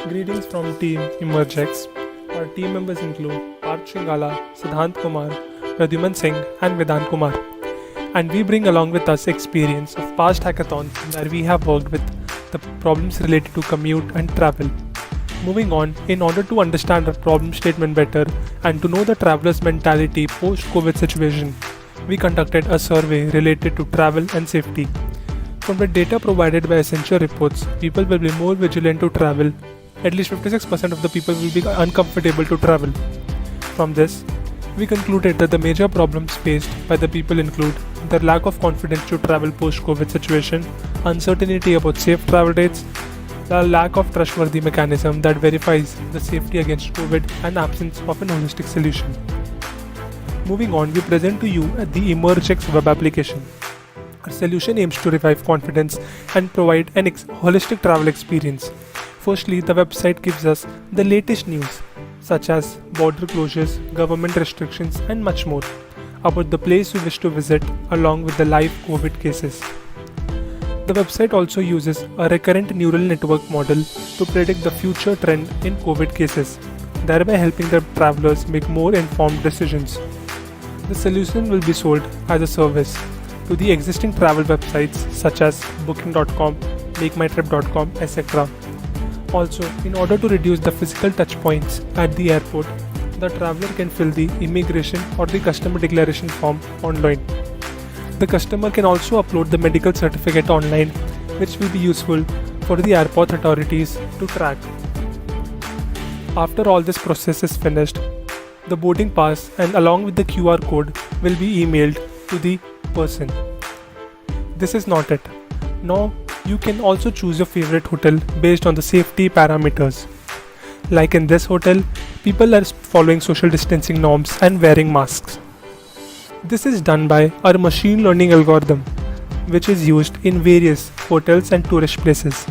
Greetings from Team Emergex. Our team members include Parth Shingala, Siddhant Kumar, Pradyuman Singh, and Vedant Kumar. And we bring along with us experience of past hackathons where we have worked with the problems related to commute and travel. Moving on, in order to understand our problem statement better and to know the traveler's mentality post-COVID situation, we conducted a survey related to travel and safety. From the data provided by Accenture reports, people will be more vigilant to travel. At least 56% of the people will be uncomfortable to travel. From this, we concluded that the major problems faced by the people include the lack of confidence to travel post-COVID situation, uncertainty about safe travel rates, the lack of trustworthy mechanism that verifies the safety against COVID, and absence of an holistic solution. Moving on, we present to you the Emergex web application. Our solution aims to revive confidence and provide an holistic travel experience. Firstly, the website gives us the latest news, such as border closures, government restrictions, and much more about the place we wish to visit, along with the live COVID cases. The website also uses a recurrent neural network model to predict the future trend in COVID cases, thereby helping the travelers make more informed decisions. The solution will be sold as a service to the existing travel websites such as booking.com, makemytrip.com, etc. Also, in order to reduce the physical touch points at the airport, the traveler can fill the immigration or the customer declaration form online. The customer can also upload the medical certificate online, which will be useful for the airport authorities to track. After all this process is finished, the boarding pass and along with the QR code will be emailed to the person. This is not it. Now, you can also choose your favorite hotel based on the safety parameters. Like in this hotel, people are following social distancing norms and wearing masks. This is done by our machine learning algorithm, which is used in various hotels and tourist places.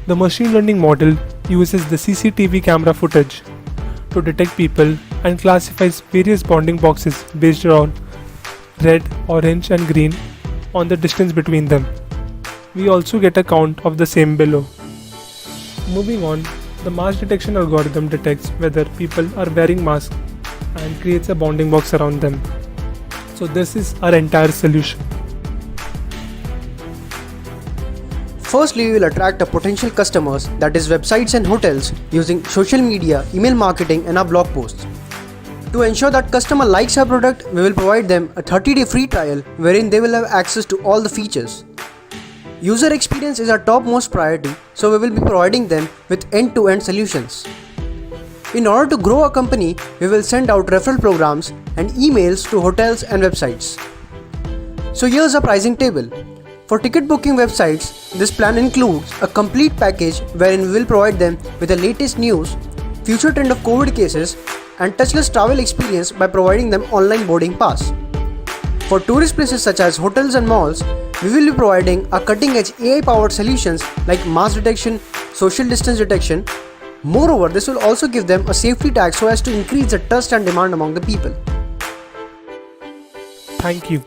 The machine learning model uses the CCTV camera footage to detect people and classifies various bounding boxes based on red, orange, and green on the distance between them. We also get a count of the same below. Moving on, the mask detection algorithm detects whether people are wearing masks and creates a bounding box around them. So this is our entire solution. Firstly, we will attract our potential customers, that is websites and hotels, using social media, email marketing, and our blog posts. To ensure that customer likes our product, we will provide them a 30-day free trial wherein they will have access to all the features. User experience is our topmost priority, so we will be providing them with end-to-end solutions. In order to grow our company, we will send out referral programs and emails to hotels and websites. So here's our pricing table. For ticket booking websites, this plan includes a complete package wherein we will provide them with the latest news, future trend of COVID cases, and touchless travel experience by providing them online boarding pass. For tourist places such as hotels and malls, we will be providing our cutting-edge AI-powered solutions like mask detection, social distance detection. Moreover, this will also give them a safety tag so as to increase the trust and demand among the people. Thank you.